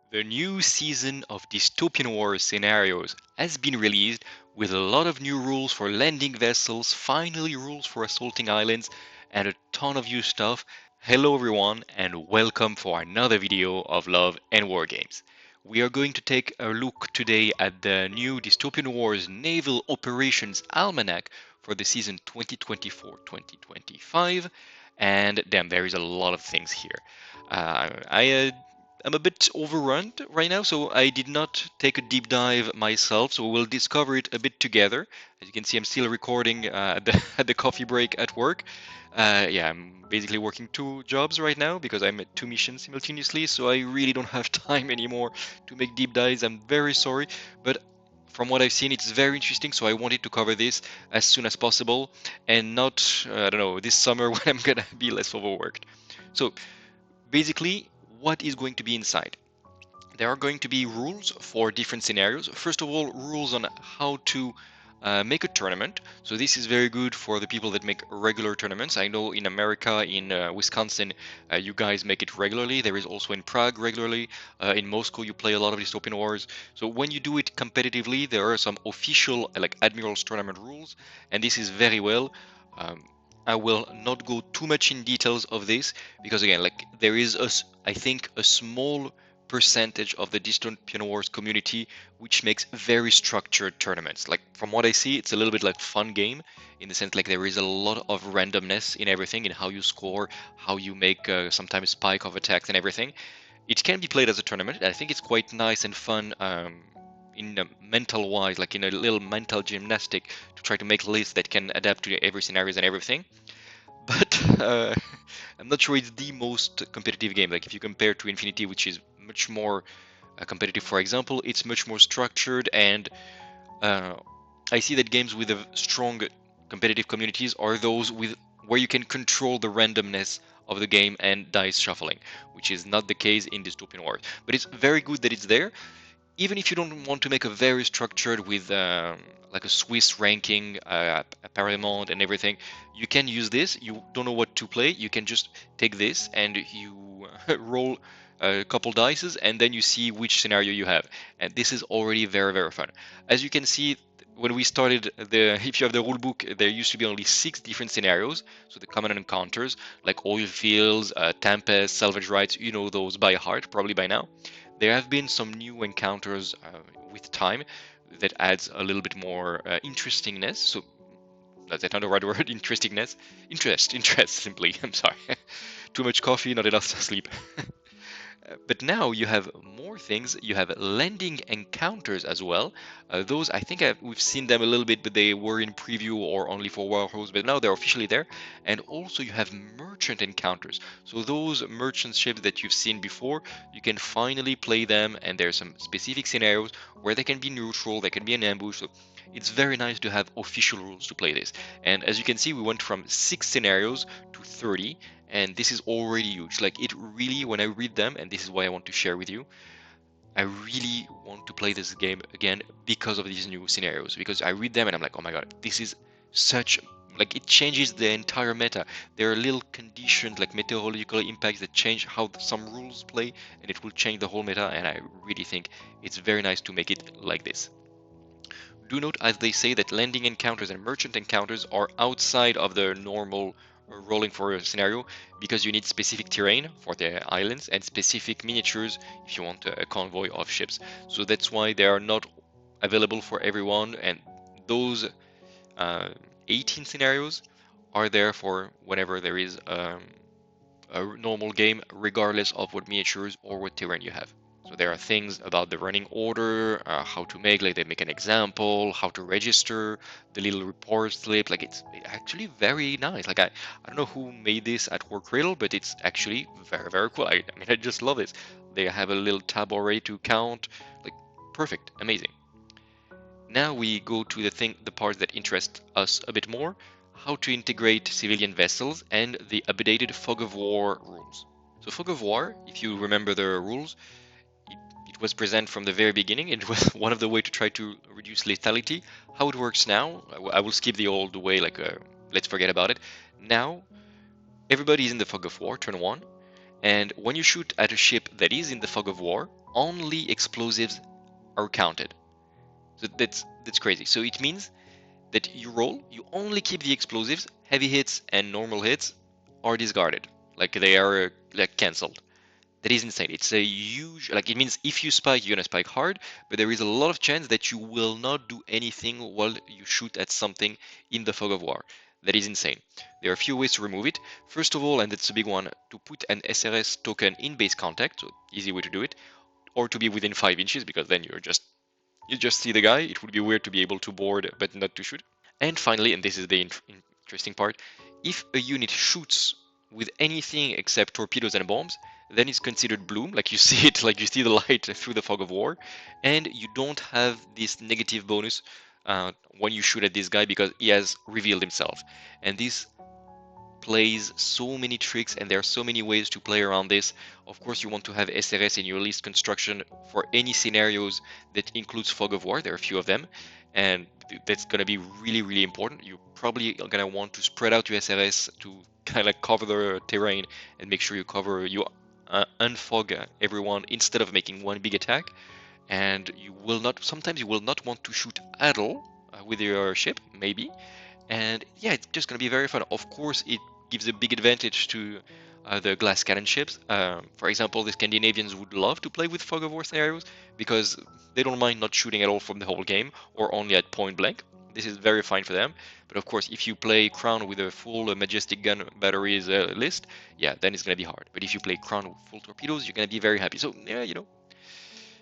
The new season of Dystopian Wars scenarios has been released with a lot of new rules for landing vessels, finally rules for assaulting islands, and a ton of new stuff. Hello everyone and welcome for another video of Love and War Games. We are going to take a look today at the new Dystopian Wars Naval Operations Almanac for the season 2024-2025. And damn, there is a lot of things here. I'm a bit overrun right now, so I did not take a deep dive myself. So we'll discover it a bit together. As you can see, I'm still recording at the coffee break at work. Yeah, I'm basically working two jobs right now because I'm at two missions simultaneously. So I really don't have time anymore to make deep dives. I'm very sorry, but from what I've seen, it's very interesting. So I wanted to cover this as soon as possible, and not I don't know, this summer when I'm gonna be less overworked. So basically, what is going to be inside? There are going to be rules for different scenarios. First of all, rules on how to make a tournament. So this is very good for the people that make regular tournaments. I know in America, in Wisconsin, you guys make it regularly. There is also in Prague regularly. In Moscow, you play a lot of Dystopian Wars. So when you do it competitively, there are some official like Admirals tournament rules, and this is very well. Um, I will not go too much in details of this because again, like there is I think a small percentage of the Dystopian Wars community which makes very structured tournaments. Like from what I see, it's a little bit like fun game in the sense like there is a lot of randomness in everything, in how you score, how you make sometimes spike of attacks and everything. It can be played as a tournament. I think it's quite nice and fun. In a mental wise, like in a little mental gymnastic to try to make lists that can adapt to every scenarios and everything. But I'm not sure it's the most competitive game. Like if you compare to Infinity, which is much more competitive, for example, it's much more structured, and uh, I see that games with a strong competitive communities are those with where you can control the randomness of the game and dice shuffling, which is not the case in Dystopian Wars. But it's very good that it's there, even if you don't want to make a very structured with like a Swiss ranking, a Paramount and everything, you can use this. You don't know what to play, you can just take this and you roll a couple dices and then you see which scenario you have. And this is already very, very fun. As you can see, when we started if you have the rule book, there used to be only 6 different scenarios. So the common encounters like oil fields, tempest, salvage rights, you know those by heart probably by now. There have been some new encounters with time that adds a little bit more interestingness. So that's not the right word, interestingness. Interest simply. I'm sorry. Too much coffee, not enough sleep. But now you have more things. You have landing encounters as well. Those I think we've seen them a little bit, but they were in preview or only for Warhost. But now they're officially there. And also you have merchant encounters. So those merchant ships that you've seen before, you can finally play them. And there's some specific scenarios where they can be neutral, they can be an ambush. So it's very nice to have official rules to play this. And as you can see, we went from 6 scenarios to 30, and this is already huge. Like it really, when I read them, and this is why I want to share with you, I really want to play this game again because of these new scenarios, because I read them and I'm like, oh my god, this is such, like it changes the entire meta. There are little conditions like meteorological impacts that change how some rules play, and it will change the whole meta, and I really think it's very nice to make it like this. Do note, as they say, that landing encounters and merchant encounters are outside of the normal rolling for a scenario because you need specific terrain for the islands and specific miniatures if you want a convoy of ships. So that's why they are not available for everyone, and those uh, 18 scenarios are there for whenever there is a normal game, regardless of what miniatures or what terrain you have. So there are things about the running order, how to make, like they make an example, how to register, the little report slip. Like it's actually very nice. Like I don't know who made this at War Cradle, but it's actually very, very cool. I mean, I just love this. They have a little tab already to count. Like perfect, amazing. Now we go to the part that interests us a bit more, how to integrate civilian vessels and the updated Fog of War rules. So Fog of War, if you remember the rules, it was present from the very beginning. It was one of the way to try to reduce lethality. How it works now, I will skip the old way, like let's forget about it. Now, everybody is in the Fog of War, turn 1, and when you shoot at a ship that is in the Fog of War, only explosives are counted. So that's crazy. So it means that you roll, you only keep the explosives, heavy hits and normal hits are discarded. Like they are like cancelled. That is insane. It's a huge, like it means if you spike, you're gonna spike hard, but there is a lot of chance that you will not do anything while you shoot at something in the fog of war. That is insane. There are a few ways to remove it. First of all, and that's a big one, to put an SRS token in base contact, so easy way to do it, or to be within 5 inches, because then you just see the guy. It would be weird to be able to board but not to shoot. And finally, and this is the interesting part, if a unit shoots with anything except torpedoes and bombs, then it's considered bloom, like you see it, like you see the light through the fog of war, and you don't have this negative bonus when you shoot at this guy because he has revealed himself. And this plays so many tricks, and there are so many ways to play around this. Of course, you want to have SRS in your list construction for any scenarios that includes fog of war. There are a few of them, and that's going to be really, really important. You're probably going to want to spread out your SRS to kind of cover the terrain and make sure you unfog everyone instead of making one big attack. And sometimes you will not want to shoot at all with your ship, maybe. And yeah, it's just going to be very fun. Of course, it gives a big advantage to the glass cannon ships. For example, the Scandinavians would love to play with fog of war scenarios because they don't mind not shooting at all from the whole game or only at point blank. This is very fine for them. But of course, if you play Crown with a full majestic gun batteries list, yeah, then it's going to be hard. But if you play Crown with full torpedoes, you're going to be very happy. So yeah,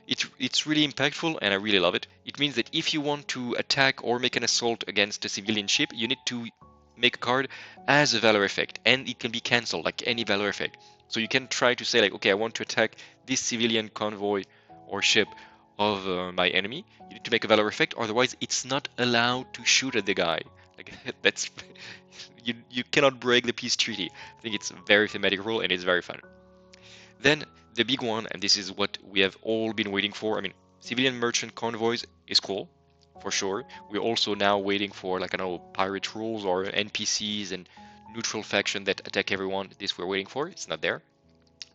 it's really impactful, and I really love it. It means that if you want to attack or make an assault against a civilian ship, you need to make a card as a valor effect, and it can be cancelled like any valor effect. So you can try to say like, okay, I want to attack this civilian convoy or ship of my enemy. You need to make a valor effect, otherwise it's not allowed to shoot at the guy. Like that's you cannot break the peace treaty. I think it's a very thematic rule, and it's very fun. Then the big one, and this is what we have all been waiting for. I mean, civilian merchant convoys is cool, for sure. We're also now waiting for, like, I don't know, pirate rules or NPCs and neutral faction that attack everyone. This we're waiting for. It's not there.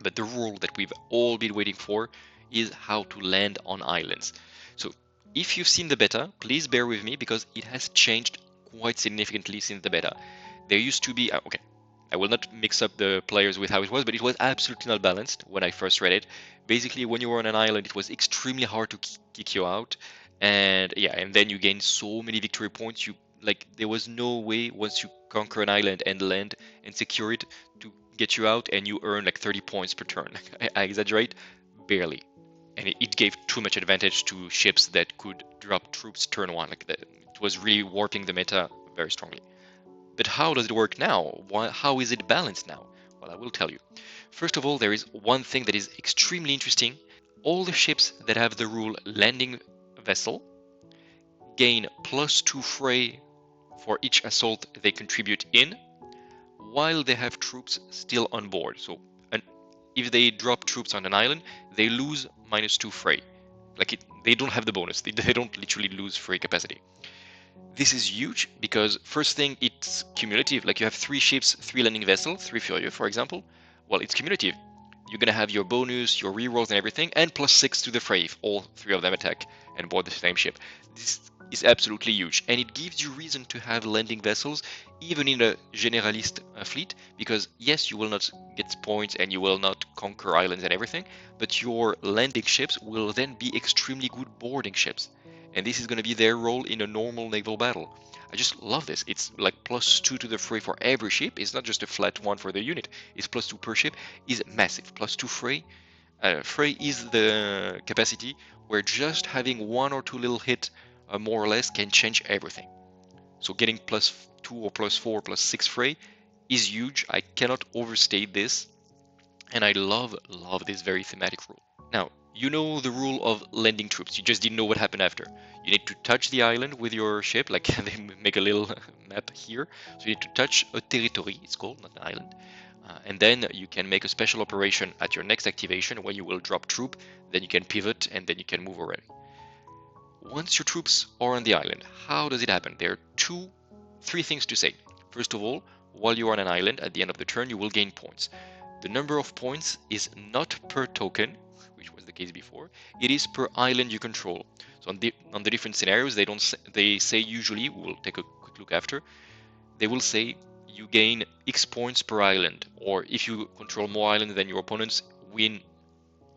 But the rule that we've all been waiting for is how to land on islands. So if you've seen the beta, please bear with me because it has changed quite significantly since the beta. There used to be, okay, I will not mix up the players with how it was, but it was absolutely not balanced when I first read it. Basically, when you were on an island, it was extremely hard to kick you out, and yeah, and then you gain so many victory points. There was no way once you conquer an island and land and secure it to get you out, and you earn like 30 points per turn. I exaggerate, barely, and it gave too much advantage to ships that could drop troops turn one. It was really warping the meta very strongly. But how does it work now? How is it balanced now? Well, I will tell you. First of all, there is one thing that is extremely interesting. All the ships that have the rule landing vessel gain +2 fray for each assault they contribute in, while they have troops still on board. So if they drop troops on an island, they lose -2 fray. They don't have the bonus. They don't literally lose fray capacity. This is huge because first thing, it's cumulative. Like you have 3 ships, 3 landing vessels, 3 Fury, for example. Well, it's cumulative. You're gonna have your bonus, your rerolls and everything, and +6 to the fray if all 3 of them attack and board the same ship. This is absolutely huge, and it gives you reason to have landing vessels even in a generalist fleet, because yes, you will not get points and you will not conquer islands and everything, but your landing ships will then be extremely good boarding ships. And this is going to be their role in a normal naval battle. I just love this. It's like +2 to the fray for every ship. It's not just a flat one for the unit. It's +2 per ship. Is massive. +2 fray. Fray is the capacity where just having 1 or 2 little hit, more or less, can change everything. So getting +2 or +4, +6 fray is huge. I cannot overstate this. And I love this very thematic rule. Now, you know the rule of landing troops. You just didn't know what happened after. You need to touch the island with your ship, like they make a little map here. So you need to touch a territory, it's called, not an island. And then you can make a special operation at your next activation where you will drop troop, then you can pivot, and then you can move already. Once your troops are on the island, how does it happen? There are 3 things to say. First of all, while you are on an island, at the end of the turn, you will gain points. The number of points is not per token, which was the case before. It is per island you control. So on the different scenarios, they say usually, we'll take a quick look after, they will say you gain X points per island, or if you control more islands than your opponents, win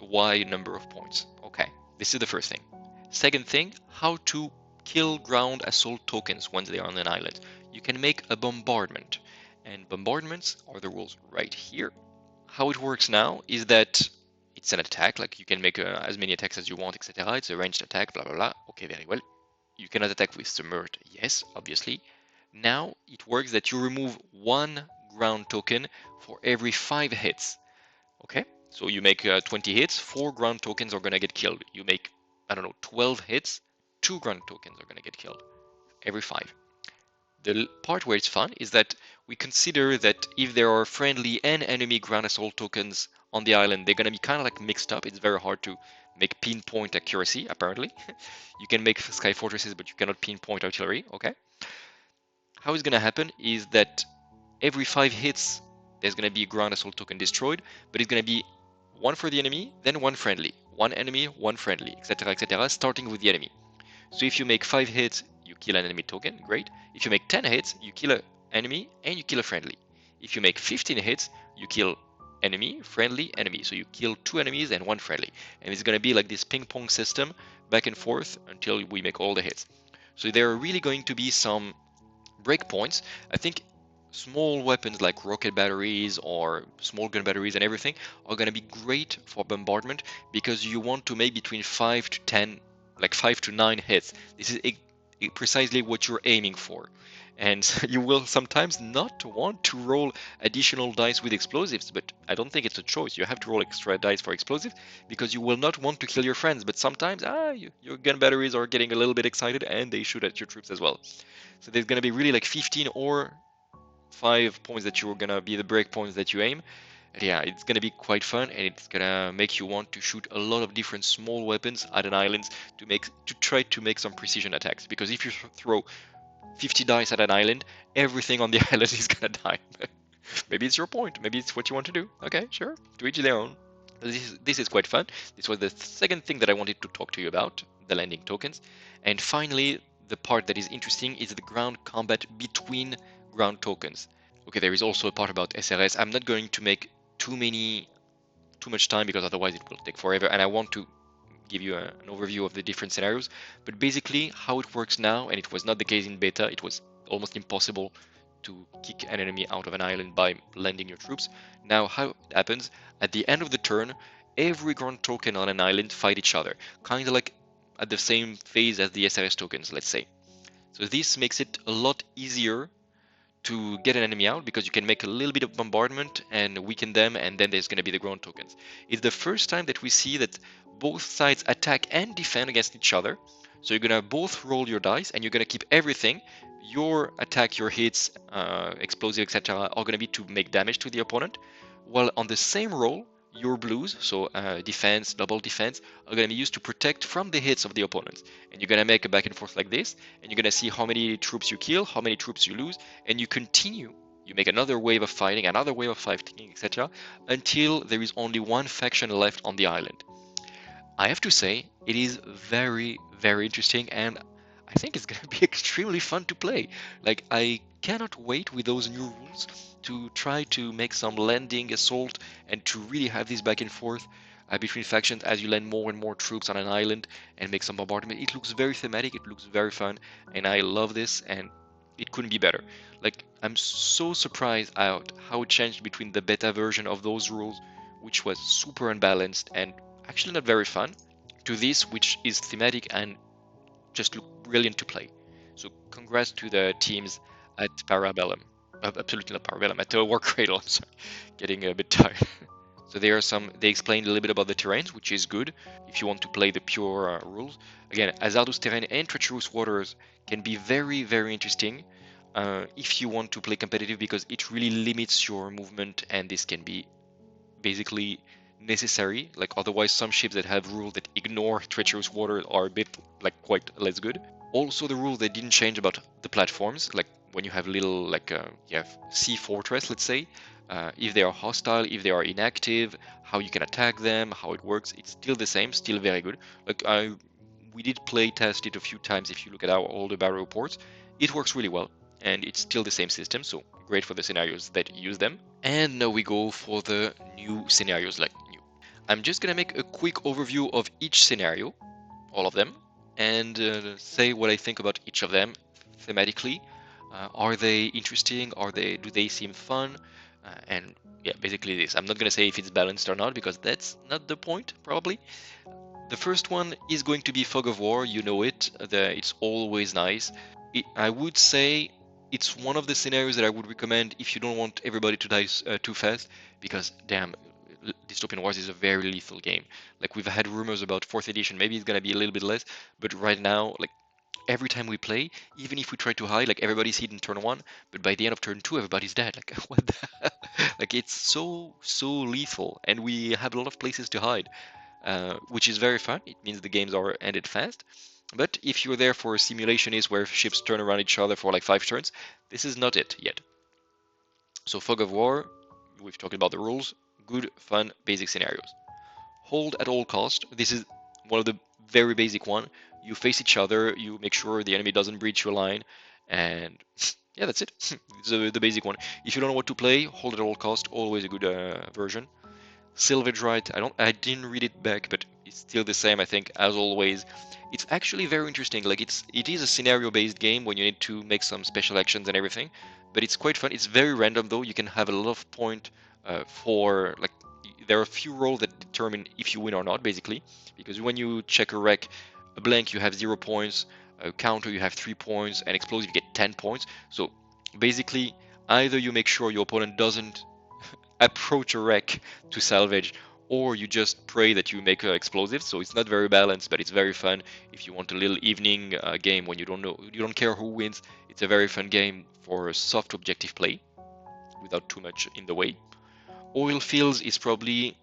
Y number of points. Okay, this is the first thing. Second thing, how to kill ground assault tokens once they are on an island. You can make a bombardment, and bombardments are the rules right here. How it works now is that it's an attack, like you can make as many attacks as you want, etc. It's a ranged attack, blah blah blah. Okay, very well. You cannot attack with submerged, yes, obviously. Now it works that you remove one ground token for every 5 hits. Okay, so you make 20 hits, 4 ground tokens are gonna get killed. You make, I don't know, 12 hits, 2 ground tokens are gonna get killed every 5. The part where it's fun is that we consider that if there are friendly and enemy ground assault tokens on the island, they're gonna be kind of like mixed up. It's very hard to make pinpoint accuracy, apparently. You can make sky fortresses, but you cannot pinpoint artillery, okay? How it's gonna happen is that every 5 hits, there's gonna be a ground assault token destroyed, but it's gonna be one for the enemy, then one friendly, one enemy, one friendly, etc., starting with the enemy. So if you make 5 hits, you kill an enemy token, great. If you make 10 hits, you kill an enemy and you kill a friendly. If you make 15 hits, you kill enemy, friendly, enemy. So you kill 2 enemies and 1 friendly. And it's gonna be like this ping pong system back and forth until we make all the hits. So there are really going to be some breakpoints. I think small weapons like rocket batteries or small gun batteries and everything are going to be great for bombardment because you want to make between 5 to 10, like 5 to 9 hits. This is precisely what you're aiming for. And you will sometimes not want to roll additional dice with explosives, but I don't think it's a choice. You have to roll extra dice for explosives because you will not want to kill your friends. But sometimes your gun batteries are getting a little bit excited and they shoot at your troops as well. So there's going to be really like 15 or 5 points that you're going to be the break points that you aim. Yeah, it's going to be quite fun and it's going to make you want to shoot a lot of different small weapons at an island to try to make some precision attacks. Because if you throw 50 dice at an island, everything on the island is going to die. Maybe it's your point. Maybe it's what you want to do. Okay, sure. To each their own. This is quite fun. This was the second thing that I wanted to talk to you about, the landing tokens. And finally, the part that is interesting is the ground combat between ground tokens. Okay, there is also a part about SRS. I'm not going to make too much time because otherwise it will take forever. And I want to give you an overview of the different scenarios. But basically, how it works now, and it was not the case in beta, it was almost impossible to kick an enemy out of an island by landing your troops. Now, how it happens, at the end of the turn, every ground token on an island fight each other, kind of like at the same phase as the SRS tokens, let's say. So this makes it a lot easier to get an enemy out because you can make a little bit of bombardment and weaken them, and then there's going to be the ground tokens. It's the first time that we see that both sides attack and defend against each other. So you're going to both roll your dice and you're going to keep everything. Your attack, your hits, explosive, etc. are going to be to make damage to the opponent. While on the same roll, your blues, so defense, double defense, are going to be used to protect from the hits of the opponents. And you're going to make a back and forth like this, and you're going to see how many troops you kill, how many troops you lose, and you continue. You make another wave of fighting, another wave of fighting, etc., until there is only one faction left on the island. I have to say, it is very, very interesting, and I think it's going to be extremely fun to play. Like, I cannot wait with those new rules to try to make some landing assault and to really have this back and forth between factions as you land more and more troops on an island and make some bombardment. It looks very thematic, it looks very fun, and I love this, and it couldn't be better. Like, I'm so surprised at how it changed between the beta version of those rules, which was super unbalanced and actually not very fun, to this, which is thematic and just look brilliant to play. So congrats to the teams at Parabellum. Absolutely not Parabellum, at War Cradle. I'm sorry, getting a bit tired. So they explained a little bit about the terrains, which is good if you want to play the pure rules. Again, hazardous terrain and treacherous waters can be very, very interesting if you want to play competitive because it really limits your movement, and this can be basically necessary. Like, otherwise some ships that have rules that ignore treacherous water are a bit like quite less good. Also, the rule they didn't change about the platforms, like when you have little you have sea fortress, let's say, if they are hostile, if they are inactive, how you can attack them, how it works. It's still the same, still very good. Like we did play test it a few times. If you look at our older battle reports, it works really well, and it's still the same system. So great for the scenarios that use them. And now we go for the new scenarios, like new. I'm just gonna make a quick overview of each scenario, all of them, and say what I think about each of them thematically. Are they interesting? Do they seem fun? And yeah, basically this. I'm not gonna say if it's balanced or not because that's not the point, probably. The first one is going to be Fog of War. You know it. It's always nice. I would say it's one of the scenarios that I would recommend if you don't want everybody to die too fast, because damn, Dystopian Wars is a very lethal game. Like we've had rumors about fourth edition, maybe it's gonna be a little bit less, but right now, like every time we play, even if we try to hide, like everybody's hit in turn one, but by the end of turn two, everybody's dead. Like what the hell? Like it's so lethal, and we have a lot of places to hide, which is very fun. It means the games are ended fast. But if you're there for a simulationist where ships turn around each other for like 5 turns, this is not it yet. So Fog of War, we've talked about the rules. Good, fun, basic scenarios. Hold at all cost. This is one of the very basic one. You face each other, you make sure the enemy doesn't breach your line, and yeah, that's it. It's the basic one. If you don't know what to play, hold at all cost. Always a good version. Silvage Right, I didn't read it back, but it's still the same, I think, as always. It's actually very interesting. Like it is a scenario-based game when you need to make some special actions and everything, but it's quite fun. It's very random though. You can have a lot of point for like there are a few rolls that determine if you win or not, basically. Because when you check a wreck, a blank you have 0 points, a counter you have 3 points, and explosive you get 10 points. So basically, either you make sure your opponent doesn't approach a wreck to salvage, or you just pray that you make explosives. So it's not very balanced, but it's very fun. If you want a little evening game when you don't care who wins, it's a very fun game for a soft objective play without too much in the way. Oil Fields is probably,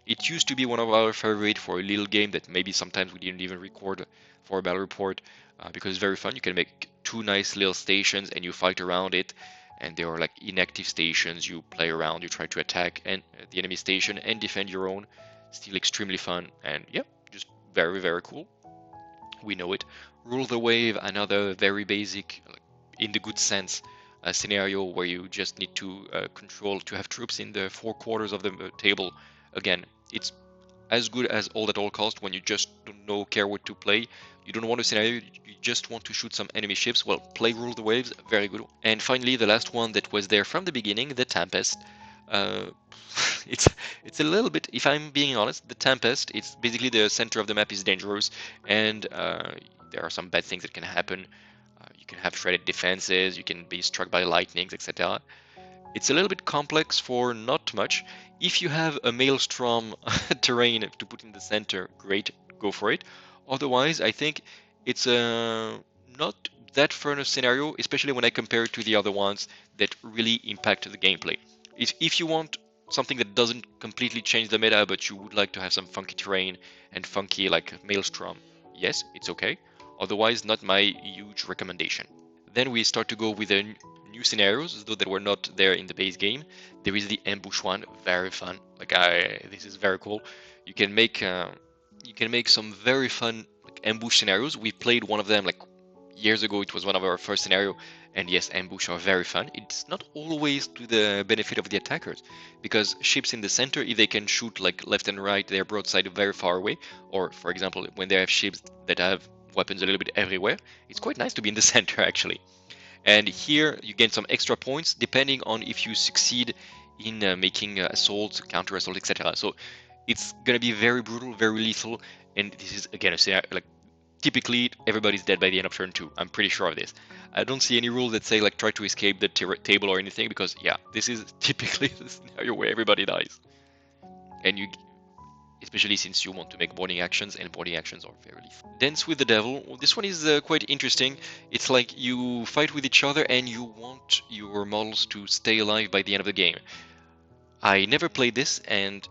it used to be one of our favorite for a little game that maybe sometimes we didn't even record for a battle report, because it's very fun. You can make two nice little stations and you fight around it, and they are like inactive stations. You play around, you try to attack and the enemy station and defend your own. Still extremely fun, and yeah, just very cool. We know it. Rule the Wave, another very basic, like, in the good sense, scenario where you just need to control to have troops in the four quarters of the table. Again, it's as good as All at All Cost when you just don't know care what to play. You don't want a scenario, you just want to shoot some enemy ships. Well, play Rule the Waves, very good. And finally, the last one that was there from the beginning, the Tempest. Uh, it's it's a little bit, if I'm being honest, the Tempest. It's basically the center of the map is dangerous, and there are some bad things that can happen. You can have shredded defenses, you can be struck by lightnings, etc. It's a little bit complex for not much. If you have a maelstrom terrain to put in the center, great, go for it. Otherwise, I think it's a not that fun a scenario, especially when I compare it to the other ones that really impact the gameplay. If you want something that doesn't completely change the meta, but you would like to have some funky terrain and funky like maelstrom, yes, it's okay. Otherwise, not my huge recommendation. Then we start to go with the new scenarios, though that were not there in the base game. There is the ambush one, very fun. This is very cool. You can make some very fun like, ambush scenarios. We played one of them like years ago. It was one of our first scenario, and yes, ambush are very fun. It's not always to the benefit of the attackers, because ships in the center, if they can shoot like left and right, their broadside very far away, or for example, when they have ships that have weapons a little bit everywhere, it's quite nice to be in the center actually. And here you gain some extra points depending on if you succeed in making assaults, counter assault, etc. So it's gonna be very brutal, very lethal, and this is again a scenario like typically everybody's dead by the end of turn two. I'm pretty sure of this. I don't see any rules that say like try to escape the table or anything, because yeah, this is typically the scenario where everybody dies, and you especially since you want to make boarding actions, and boarding actions are very lethal. Dance with the Devil. Well, this one is quite interesting. It's like you fight with each other and you want your models to stay alive by the end of the game. I never played this, and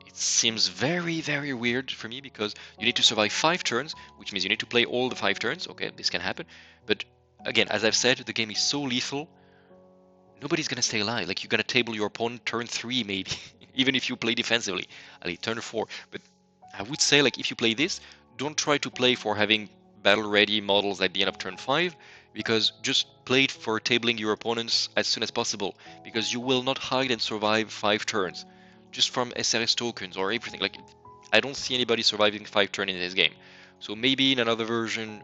it seems very weird for me because you need to survive 5 turns, which means you need to play all the 5 turns. Okay, this can happen. But again, as I've said, the game is so lethal. nobody's gonna stay alive. Like, you're gonna table your opponent turn 3 maybe, even if you play defensively. Ali, turn 4. But I would say, like, if you play this, don't try to play for having battle ready models at the end of turn 5, because just play it for tabling your opponents as soon as possible, because you will not hide and survive 5 turns just from SRS tokens or everything. Like, I don't see anybody surviving 5 turns in this game. So maybe in another version,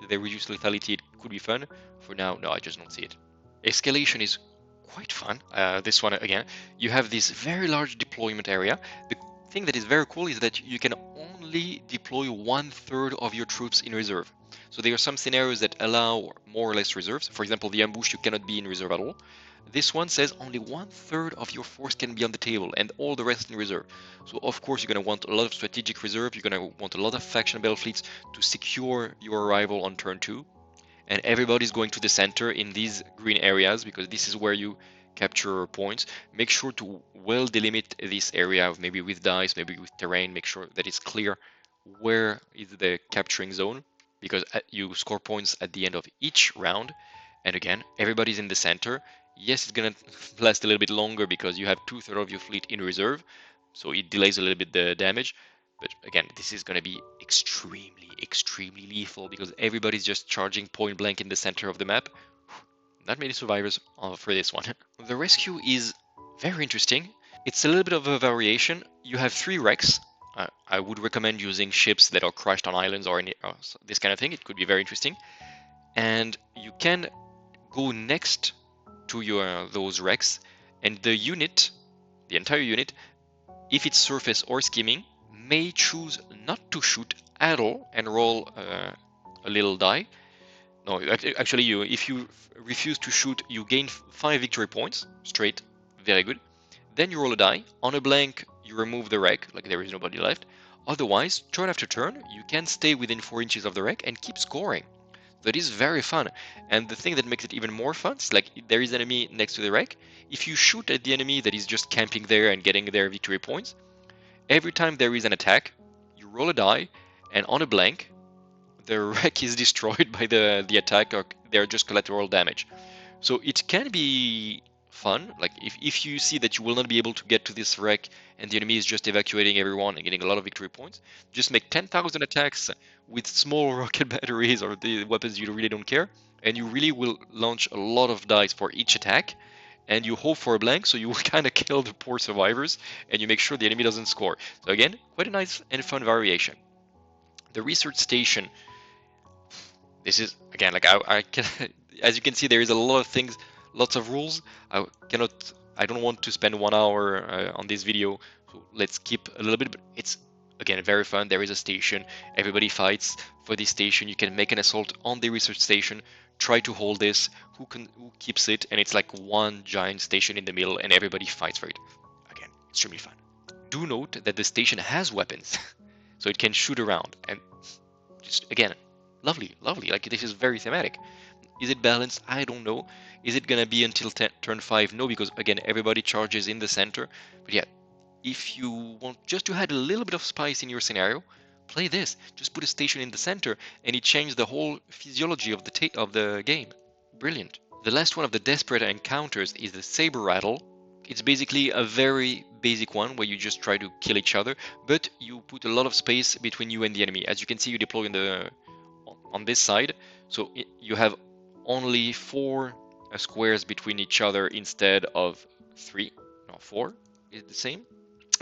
if they reduce lethality, it could be fun. For now, no, I just don't see it. Escalation is quite fun. This one, again, you have this very large deployment area. The thing that is very cool is that you can only deploy 1/3 of your troops in reserve. So there are some scenarios that allow more or less reserves. For example, the ambush, you cannot be in reserve at all. This one says only 1/3 of your force can be on the table and all the rest in reserve. So of course you're going to want a lot of strategic reserve, you're going to want a lot of faction battle fleets to secure your arrival on turn 2. And everybody's going to the center in these green areas because this is where you capture points. Make sure to well delimit this area, maybe with dice, maybe with terrain. Make sure that it's clear where is the capturing zone, because you score points at the end of each round. And again, everybody's in the center. Yes, it's gonna last a little bit longer because you have 2/3 of your fleet in reserve, so it delays a little bit the damage. But again, this is going to be extremely lethal because everybody's just charging point blank in the center of the map. Not many survivors for this one. The rescue is very interesting. It's a little bit of a variation. You have 3 wrecks. I would recommend using ships that are crashed on islands or this kind of thing. It could be very interesting. And you can go next to those wrecks, and the unit, the entire unit, if it's surface or skimming, may choose not to shoot at all and roll a little die. No, actually, if you refuse to shoot, you gain 5 victory points straight. Very good. Then you roll a die. On a blank, you remove the wreck, like there is nobody left. Otherwise, turn after turn, you can stay within 4 inches of the wreck and keep scoring. That is very fun. And the thing that makes it even more fun is, like, there is an enemy next to the wreck. If you shoot at the enemy that is just camping there and getting their victory points, every time there is an attack, you roll a die, and on a blank, the wreck is destroyed by the attack, or they're just collateral damage. So it can be fun. Like, if you see that you will not be able to get to this wreck and the enemy is just evacuating everyone and getting a lot of victory points, just make 10,000 attacks with small rocket batteries or the weapons you really don't care, and you really will launch a lot of dice for each attack, and you hope for a blank, so you will kind of kill the poor survivors, and you make sure the enemy doesn't score. So again, quite a nice and fun variation. The research station. This is, again, like, I can, as you can see, there is a lot of things, lots of rules. I don't want to spend 1 hour on this video, so let's keep a little bit, but it's, again, very fun. There is a station, everybody fights for this station. You can make an assault on the research station, try to hold this, who keeps it, and it's like one giant station in the middle, and everybody fights for it. Again, extremely fun. Do note that the station has weapons, so it can shoot around, and just, again, lovely. Like, this is very thematic. Is it balanced? I don't know. Is it gonna be until turn 5? No, because again, everybody charges in the center. But yeah, if you want just to add a little bit of spice in your scenario, play this. Just put a station in the center, and it changes the whole physiology of the game. Brilliant. The last one of the desperate encounters is the saber rattle. It's basically a very basic one where you just try to kill each other, but you put a lot of space between you and the enemy. As you can see, you deploy on this side, so you have only 4 squares between each other instead of 3. No, 4 is the same.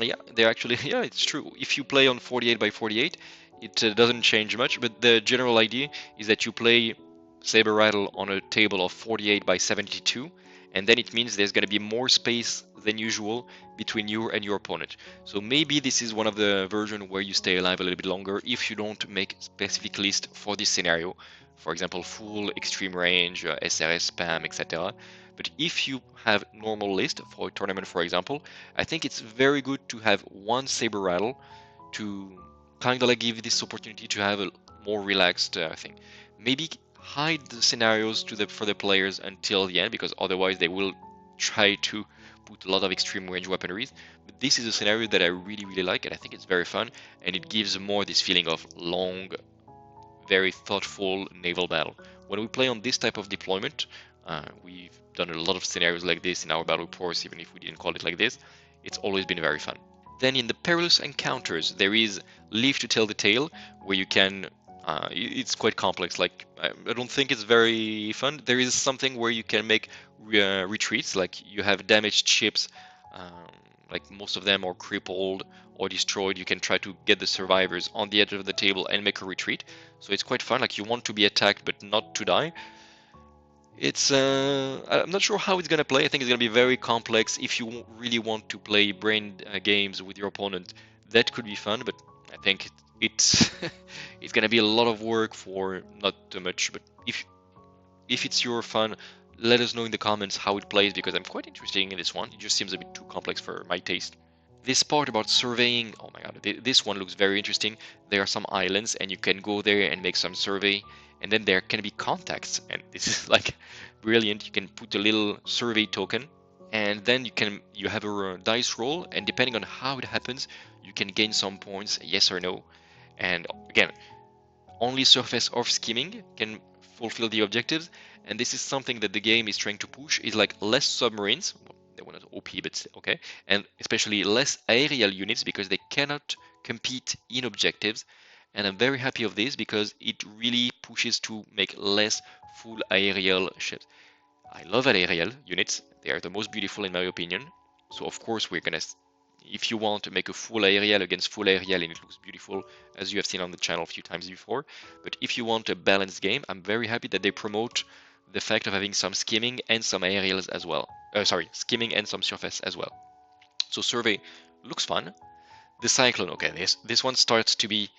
Yeah, they're actually, yeah, it's true. If you play on 48 by 48, it doesn't change much, but the general idea is that you play saber rattle on a table of 48 by 72, and then it means there's going to be more space than usual between you and your opponent. So maybe this is one of the versions where you stay alive a little bit longer if you don't make specific list for this scenario. For example, full extreme range, SRS spam, etc. But if you have normal list for a tournament, for example, I think it's very good to have one saber rattle to kind of like give this opportunity to have a more relaxed thing. Maybe hide the scenarios for the players until the end, because otherwise they will try to put a lot of extreme range weaponries. But this is a scenario that I really like, and I think it's very fun, and it gives more this feeling of long, very thoughtful naval battle. When we play on this type of deployment, We've done a lot of scenarios like this in our battle reports, even if we didn't call it like this. It's always been very fun. Then in the perilous encounters, there is Live to Tell the Tale, where you can. It's quite complex. Like I don't think it's very fun. There is something where you can make retreats. Like you have damaged ships, um, like most of them are crippled or destroyed. You can try to get the survivors on the edge of the table and make a retreat. So it's quite fun. Like you want to be attacked but not to die. It's I'm not sure how it's gonna play. I think it's gonna be very complex. If you really want to play brain games with your opponent, that could be fun. But I think it's it's gonna be a lot of work for not too much. But if it's your fun, let us know in the comments how it plays because I'm quite interested in this one. It just seems a bit too complex for my taste. This part about surveying, oh my god, this one looks very interesting. There are some islands and you can go there and make some survey, and then there can be contacts, and this is like brilliant. You can put a little survey token, and then you have a dice roll, and depending on how it happens, you can gain some points, yes or no. And again, only surface or skimming can fulfill the objectives, and this is something that the game is trying to push, is like less submarines. Well, they were not OP, but okay, and especially less aerial units because they cannot compete in objectives. And I'm very happy of this because it really pushes to make less full aerial ships. I love aerial units. They are the most beautiful in my opinion. So of course we're gonna, if you want to make a full aerial against full aerial and it looks beautiful, as you have seen on the channel a few times before. But if you want a balanced game, I'm very happy that they promote the fact of having some skimming and some aerials as well. Sorry, skimming and some surface as well. So survey looks fun. The cyclone, okay, this one starts to be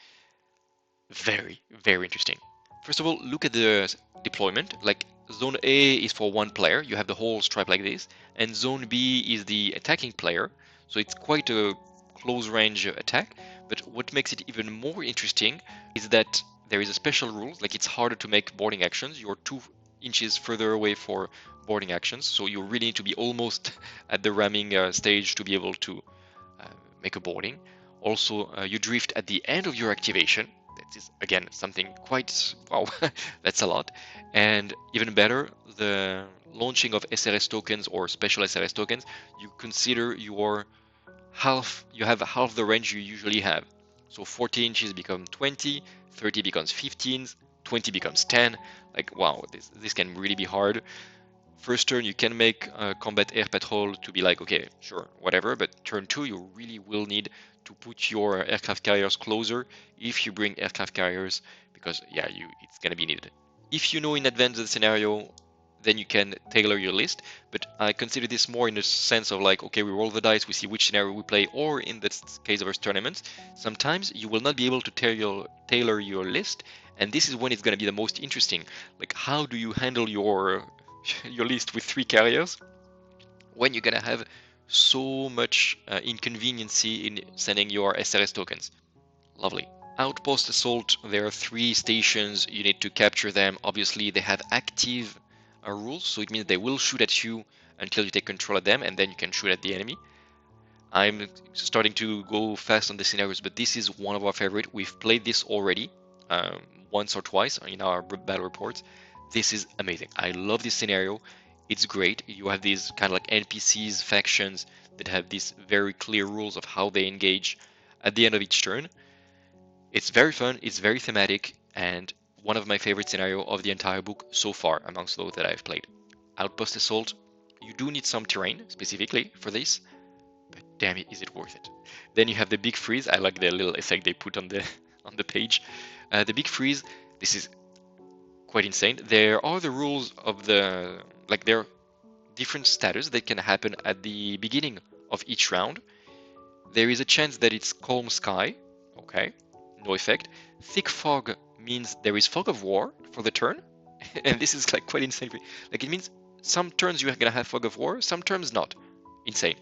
very, very interesting. First of all, look at the deployment. Like zone A is for one player, you have the whole stripe like this, and zone B is the attacking player, so it's quite a close range attack. But what makes it even more interesting is that there is a special rule, like it's harder to make boarding actions. You're 2 inches further away for boarding actions, so you really need to be almost at the ramming stage to be able to uh, make a boarding. Also, you drift at the end of your activation. That is again something quite wow, that's a lot. And even better, the launching of SRS tokens or special SRS tokens, you consider your half. You have half the range you usually have. So 40 inches become 20, 30 becomes 15, 20 becomes 10. Like wow, this can really be hard. First turn you can make combat air patrol to be like okay sure whatever, but turn 2 you really will need to put your aircraft carriers closer if you bring aircraft carriers, because yeah it's gonna be needed. If you know in advance the scenario, then you can tailor your list, but I consider this more in the sense of like okay we roll the dice, we see which scenario we play, or in the case of our tournaments sometimes you will not be able to tailor your list, and this is when it's going to be the most interesting. Like how do you handle your your list with 3 carriers when you're gonna have so much inconveniency in sending your SRS tokens. Lovely. Outpost assault, there are 3 stations, you need to capture them. Obviously they have active rules, so it means they will shoot at you until you take control of them, and then you can shoot at the enemy. I'm starting to go fast on the scenarios, but this is one of our favorite. We've played this already um, once or twice in our battle reports. This is amazing. I love this scenario. It's great. You have these kind of like NPCs, factions that have these very clear rules of how they engage at the end of each turn. It's very fun, it's very thematic, and one of my favorite scenarios of the entire book so far amongst those that I've played. Outpost Assault, you do need some terrain specifically for this, but damn it, is it worth it. Then you have the big freeze. I like the little effect they put on the on the page. The big freeze, this is quite insane. There are the rules of the like there are different status that can happen at the beginning of each round. There is a chance that it's calm sky. Okay, no effect. Thick fog means there is fog of war for the turn, and this is like quite insane. Like it means some turns you're gonna have fog of war, some turns not. Insane.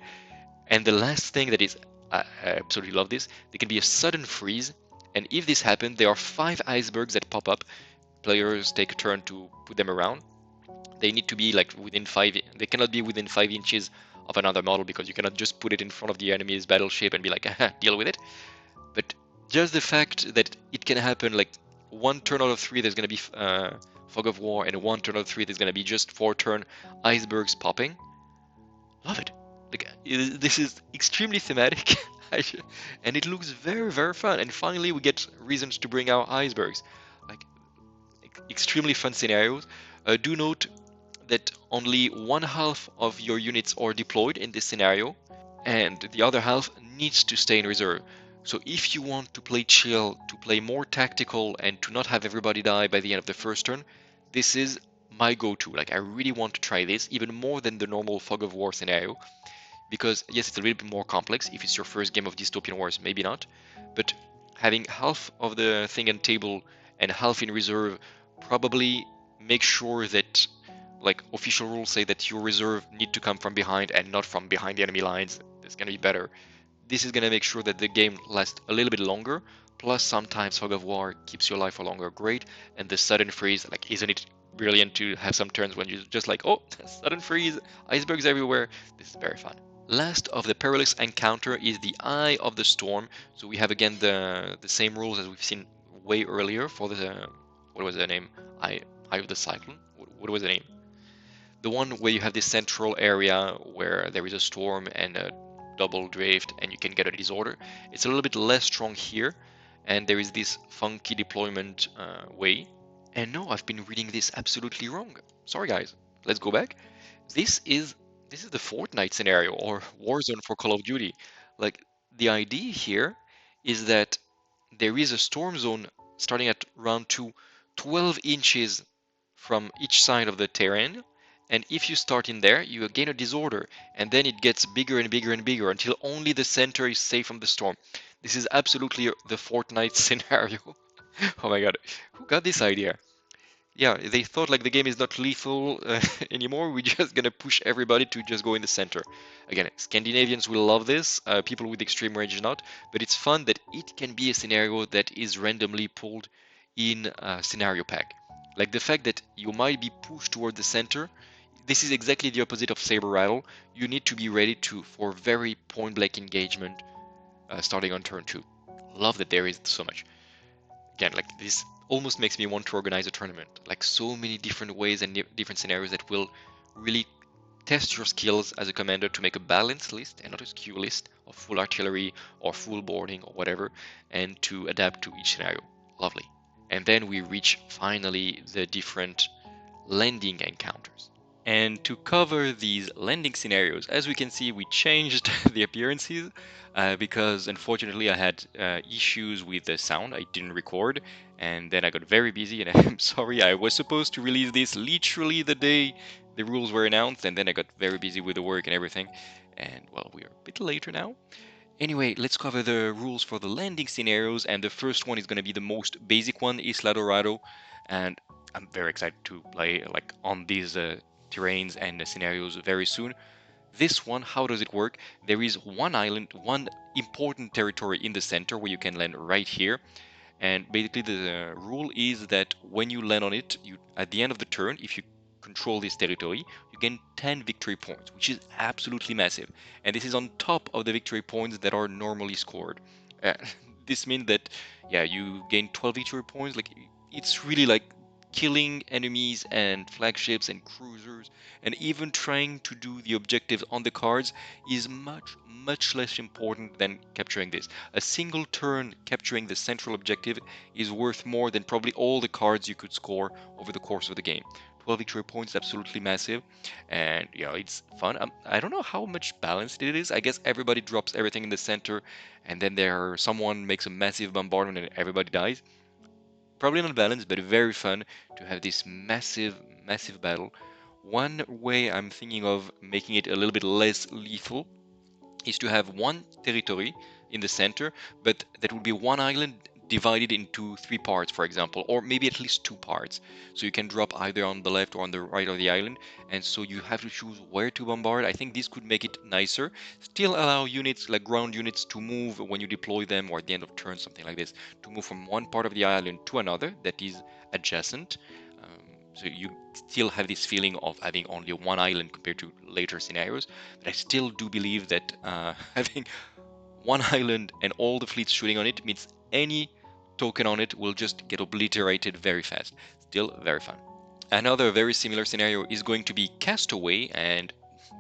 And the last thing that is, I absolutely love this, there can be a sudden freeze, and if this happens, there are 5 icebergs that pop up. Players take a turn to put them around. They need to be like within 5, they cannot be within 5 inches of another model because you cannot just put it in front of the enemy's battleship and be like, deal with it. But just the fact that it can happen like 1 turn out of 3, there's going to be fog of war, and one turn of the threat is gonna be just 4 turn icebergs popping. Love it. Like this is extremely thematic, and it looks very very fun. And finally, we get reasons to bring our icebergs, like extremely fun scenarios. Do note that only one half of your units are deployed in this scenario, and the other half needs to stay in reserve. So if you want to play chill, to play more tactical, and to not have everybody die by the end of the first turn, this is my go-to. Like I really want to try this even more than the normal Fog of War scenario, because yes, it's a little bit more complex. If it's your first game of Dystopian Wars, maybe not, but having half of the thing on table and half in reserve probably make sure that, like, official rules say that your reserve need to come from behind and not from behind the enemy lines. It's gonna be better. This is gonna make sure that the game lasts a little bit longer. Plus, sometimes Fog of War keeps your life for longer, great. And the sudden freeze, like, isn't it brilliant to have some turns when you're just like, oh, sudden freeze, icebergs everywhere. This is very fun. Last of the perilous encounter is the Eye of the Storm. So we have again the same rules as we've seen way earlier for the, what was the name? Eye of the Cyclone. What was the name? The one where you have this central area where there is a storm and a double drift and you can get a disorder. It's a little bit less strong here, and there is this funky deployment way. And no, I've been reading this absolutely wrong. Sorry guys, let's go back. This is this is the Fortnite scenario or Warzone for Call of Duty. Like the idea here is that there is a storm zone starting at round 2, 12 inches from each side of the terrain. And if you start in there, you gain a disorder, and then it gets bigger and bigger and bigger until only the center is safe from the storm. This is absolutely the Fortnite scenario. Oh my god, who got this idea? Yeah, they thought like the game is not lethal anymore. We're just gonna push everybody to just go in the center. Again, Scandinavians will love this. People with extreme range not. But it's fun that it can be a scenario that is randomly pulled in a scenario pack. Like the fact that you might be pushed toward the center. This is exactly the opposite of Saber Rattle. You need to be ready to for very point blank engagement starting on turn 2. Love that there is so much. Again, like this almost makes me want to organize a tournament. Like so many different ways and different scenarios that will really test your skills as a commander to make a balanced list and not a skew list of full artillery or full boarding or whatever, and to adapt to each scenario. Lovely. And then we reach finally the different landing encounters. And to cover these landing scenarios, as we can see, we changed the appearances because unfortunately I had issues with the sound. I didn't record, and then I got very busy, and I'm sorry, I was supposed to release this literally the day the rules were announced, and then I got very busy with the work and everything, and well, we're a bit later now. Anyway, let's cover the rules for the landing scenarios, and the first one is going to be the most basic one, Isla Dorado, and I'm very excited to play like on these terrains and scenarios very soon. This one, how does it work? There is one island, one important territory in the center where you can land right here. And basically the rule is that when you land on it, you at the end of the turn, if you control this territory, you gain 10 victory points, which is absolutely massive. And this is on top of the victory points that are normally scored. Uh, this means that, yeah, you gain 12 victory points. Like it's really like killing enemies and flagships and cruisers, and even trying to do the objectives on the cards is much less important than capturing this. A single turn capturing the central objective is worth more than probably all the cards you could score over the course of the game. 12 victory points is absolutely massive, and yeah, it's fun. I don't know how much balanced it is. I guess everybody drops everything in the center, and then someone makes a massive bombardment and everybody dies. Probably not balanced, but very fun to have this massive battle. One way I'm thinking of making it a little bit less lethal is to have one territory in the center, but that would be one island divided into 3 parts, for example, or maybe at least 2 parts. So you can drop either on the left or on the right of the island, and so you have to choose where to bombard. I think this could make it nicer. Still allow units like ground units to move when you deploy them or at the end of turn, something like this, to move from one part of the island to another that is adjacent. So you still have this feeling of having only one island compared to later scenarios. But I still do believe that having one island and all the fleets shooting on it means any token on it will just get obliterated very fast. Still very fun. Another very similar scenario is going to be Castaway, and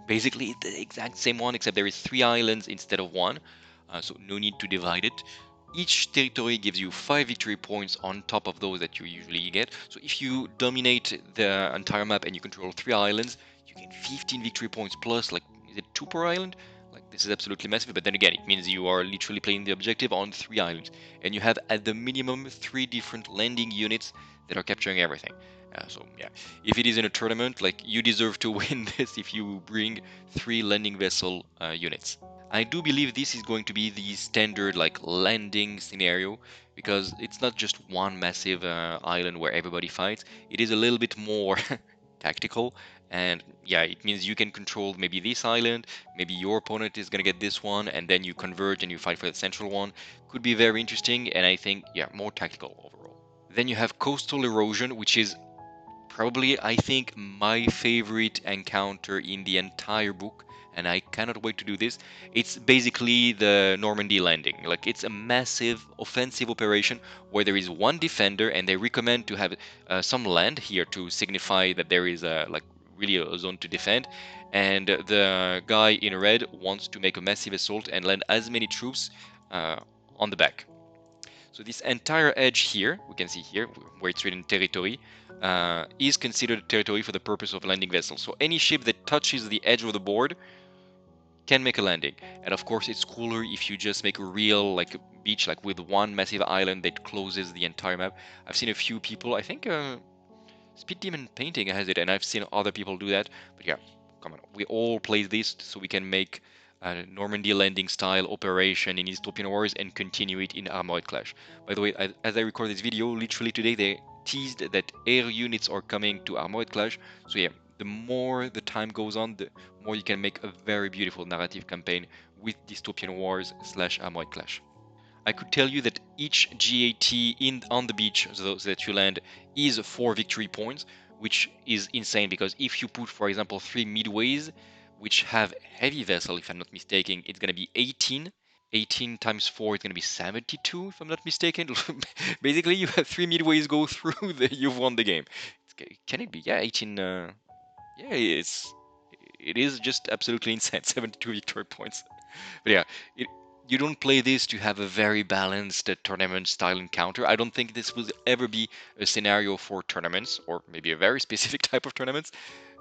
basically the exact same one, except there is 3 islands instead of one, so no need to divide it. Each territory gives you 5 victory points on top of those that you usually get. So if you dominate the entire map and you control 3 islands, you get 15 victory points plus, like, is it 2 per island? Like, this is absolutely massive, but then again, it means you are literally playing the objective on 3 islands, and you have at the minimum 3 different landing units that are capturing everything. So yeah, if it is in a tournament, like, you deserve to win this if you bring 3 landing vessel units. I do believe this is going to be the standard like landing scenario, because it's not just one massive island where everybody fights. It is a little bit more tactical, and yeah, it means you can control maybe this island, maybe your opponent is going to get this one, and then you converge and you fight for the central one. Could be very interesting, and I think, yeah, more tactical overall. Then you have coastal erosion, which is probably, I think, my favorite encounter in the entire book, and I cannot wait to do this. It's basically the Normandy landing. Like, it's a massive offensive operation where there is one defender, and they recommend to have some land here to signify that there is a, like, really a zone to defend. And the guy in red wants to make a massive assault and land as many troops on the back. So this entire edge here, we can see here, where it's written territory, is considered territory for the purpose of landing vessels. So any ship that touches the edge of the board can make a landing. And of course, it's cooler if you just make a real like beach, like with one massive island that closes the entire map. I've seen a few people, I think Speed Demon Painting has it, and I've seen other people do that. But yeah, come on, we all play this so we can make a Normandy landing style operation in Dystopian Wars and continue it in Armored Clash. By the way, as I record this video, literally today they teased that air units are coming to Armored Clash. So yeah, the more the time goes on, the more you can make a very beautiful narrative campaign with Dystopian Wars / Armored Clash. I could tell you that each GAT on the beach that you land is 4 victory points, which is insane, because if you put, for example, 3 midways, which have heavy vessel, if I'm not mistaken, it's going to be 18. 18 times 4 is going to be 72, if I'm not mistaken. Basically, you have 3 midways go through, you've won the game. Can it be? Yeah, 18. Yeah, it is just absolutely insane. 72 victory points. But yeah, it, you don't play this to have a very balanced tournament style encounter. I don't think this will ever be a scenario for tournaments, or maybe a very specific type of tournaments.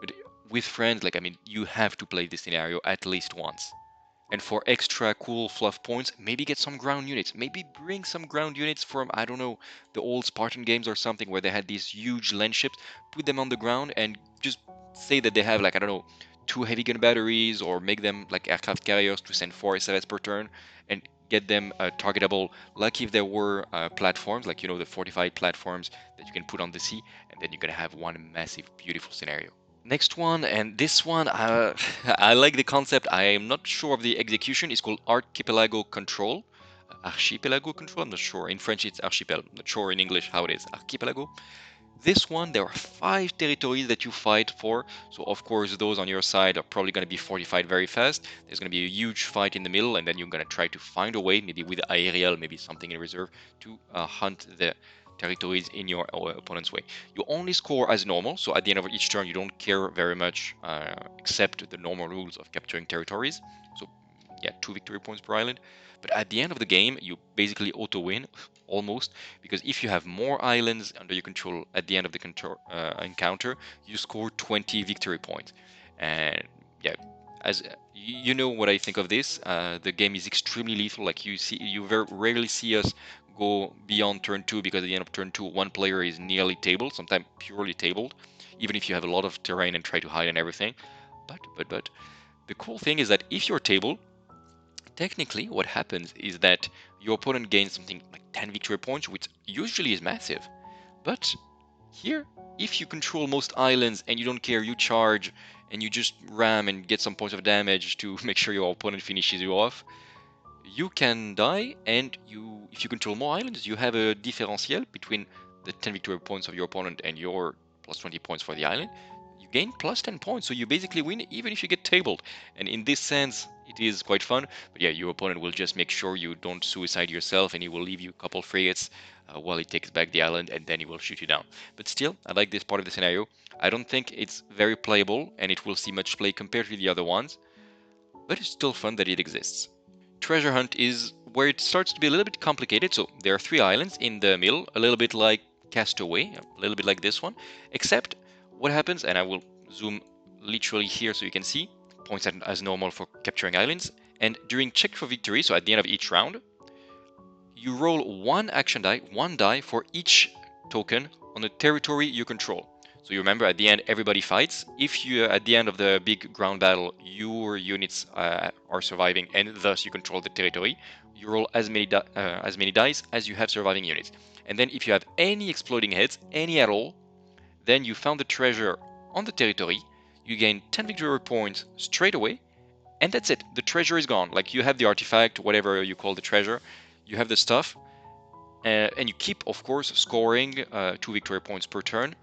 But with friends, like, I mean, you have to play this scenario at least once. And for extra cool fluff points, maybe get some ground units. Maybe bring some ground units from, I don't know, the old Spartan games or something, where they had these huge land ships. Put them on the ground and just say that they have, like, I don't know, 2 heavy gun batteries, or make them like aircraft carriers to send 4 SRS per turn, and get them targetable, like if there were platforms, like, you know, the fortified platforms that you can put on the sea, and then you're gonna have one massive, beautiful scenario. Next one, and this one, I like the concept. I am not sure of the execution. It's called Archipelago Control. Archipelago Control, I'm not sure. In French, it's Archipel. I'm not sure in English how it is. Archipelago. This one, there are 5 territories that you fight for. So, of course, those on your side are probably going to be fortified very fast. There's going to be a huge fight in the middle, and then you're going to try to find a way, maybe with aerial, maybe something in reserve, to hunt the territories in your opponent's way. You only score as normal, so at the end of each turn, you don't care very much, except the normal rules of capturing territories. So, yeah, 2 victory points per island. But at the end of the game, you basically auto-win, almost, because if you have more islands under your control at the end of the encounter, you score 20 victory points. And yeah, as you know what I think of this, the game is extremely lethal. Like, you very rarely see us go beyond turn 2, because at the end of turn 2, one player is nearly tabled, sometimes purely tabled, even if you have a lot of terrain and try to hide and everything. But the cool thing is that if you're tabled, technically what happens is that your opponent gains something like 10 victory points, which usually is massive. But here, if you control most islands and you don't care, you charge and you just ram and get some points of damage to make sure your opponent finishes you off, you can die, and if you control more islands, you have a differential between the 10 victory points of your opponent and your plus 20 points for the island. You you gain plus 10 points. So you basically win even if you get tabled. And in this sense, it is quite fun. But yeah, your opponent will just make sure you don't suicide yourself, and he will leave you a couple frigates while he takes back the island, and then he will shoot you down. But still, I like this part of the scenario. I don't think it's very playable, and it will see much play compared to the other ones, but it's still fun that it exists. Treasure hunt is where it starts to be a little bit complicated. So there are 3 islands in the middle, a little bit like Castaway, a little bit like this one, except what happens, and I will zoom literally here so you can see, points as normal for capturing islands, and during check for victory, so at the end of each round, you roll 1 action die, 1 die for each token on the territory you control. So you remember at the end everybody fights. If you at the end of the big ground battle your units are surviving and thus you control the territory, you roll as many dice as you have surviving units. And then if you have any exploding heads, any at all, then you found the treasure on the territory. You gain 10 victory points straight away, and that's it. The treasure is gone. Like you have the artifact, whatever you call the treasure, you have the stuff, and you keep, of course, scoring 2 victory points per turn,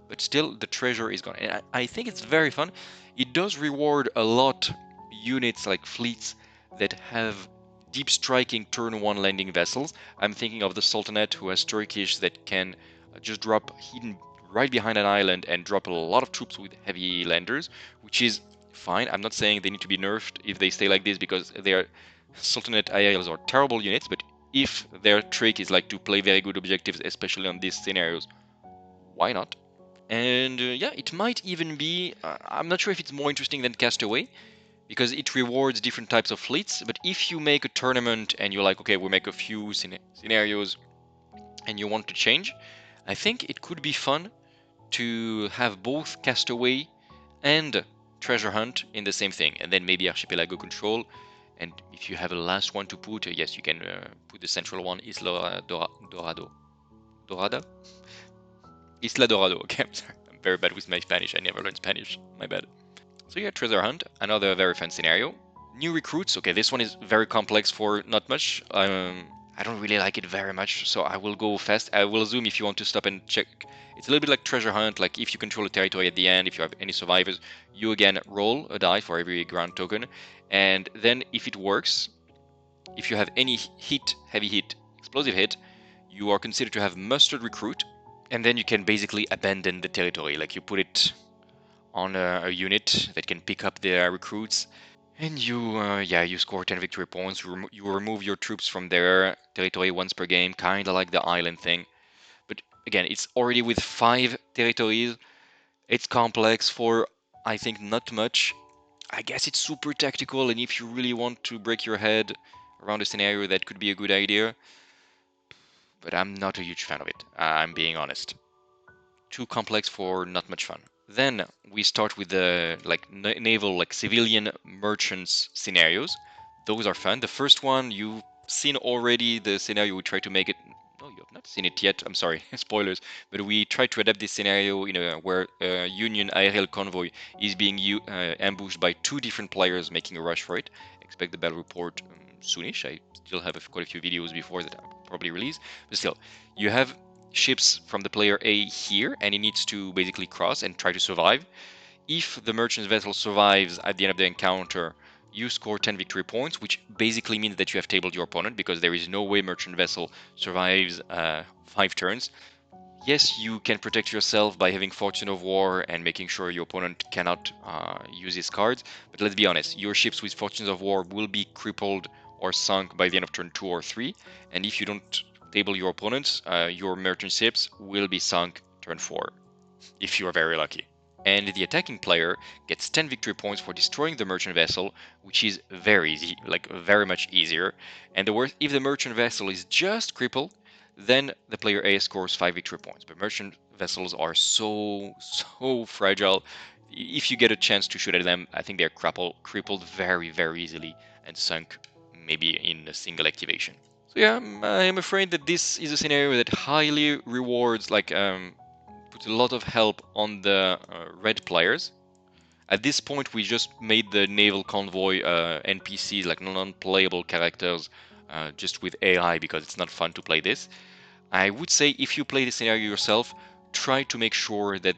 but still the treasure is gone. And I think it's very fun. It does reward a lot units like fleets that have deep striking turn 1 landing vessels. I'm thinking of the Sultanate, who has Turkish that can just drop hidden right behind an island and drop a lot of troops with heavy landers, which is fine. I'm not saying they need to be nerfed if they stay like this, because their Sultanate ILs are terrible units, but if their trick is like to play very good objectives, especially on these scenarios, why not? And yeah, it might even be, I'm not sure if it's more interesting than Castaway, because it rewards different types of fleets, but if you make a tournament and you're like, okay, we make a few scenarios and you want to change, I think it could be fun to have both Castaway and Treasure Hunt in the same thing, and then maybe Archipelago Control. And if you have a last one to put, yes, you can put the central one, Isla Dorado. Dorada? Isla Dorado, okay, I'm sorry. I'm very bad with my Spanish. I never learned Spanish. My bad. So yeah, Treasure Hunt, another very fun scenario. New recruits, okay, this one is very complex for not much. I don't really like it very much, so I will go fast. I will zoom if you want to stop and check. It's a little bit like Treasure Hunt, like if you control a territory at the end, if you have any survivors, you again roll a die for every ground token, and then if it works, if you have any hit, heavy hit, explosive hit, you are considered to have mustered recruit, and then you can basically abandon the territory, like you put it on a unit that can pick up the recruits, and you score 10 victory points. You remove your troops from their territory once per game, kind of like the island thing. But again, it's already with 5 territories. It's complex for, I think, not much. I guess it's super tactical, and if you really want to break your head around a scenario, that could be a good idea. But I'm not a huge fan of it, I'm being honest. Too complex for not much fun. Then we start with the naval, like civilian merchants scenarios. Those are fun. The first one, you've seen already the scenario. We try to make it. No, you have not seen it yet. I'm sorry, spoilers. But we try to adapt this scenario, where a Union aerial convoy is being ambushed by 2 different players making a rush for it. Expect the battle report soonish. I still have quite a few videos before that I'll probably release. But still, you have ships from the player A here, and he needs to basically cross and try to survive. If the merchant vessel survives at the end of the encounter, you score 10 victory points, which basically means that you have tabled your opponent, because there is no way merchant vessel survives 5 turns. Yes, you can protect yourself by having Fortune of War and making sure your opponent cannot use his cards, but let's be honest, your ships with Fortunes of War will be crippled or sunk by the end of turn 2 or 3, and if you don't table your opponents, your merchant ships will be sunk turn 4, if you are very lucky. And the attacking player gets 10 victory points for destroying the merchant vessel, which is very easy, like very much easier. And the worst, if the merchant vessel is just crippled, then the player A scores 5 victory points. But merchant vessels are so fragile. If you get a chance to shoot at them, I think they're crippled very, very easily and sunk maybe in a single activation. So yeah, I'm afraid that this is a scenario that highly rewards, puts a lot of help on the red players. At this point, we just made the naval convoy NPCs, like non-playable characters, just with AI, because it's not fun to play this. I would say if you play the scenario yourself, try to make sure that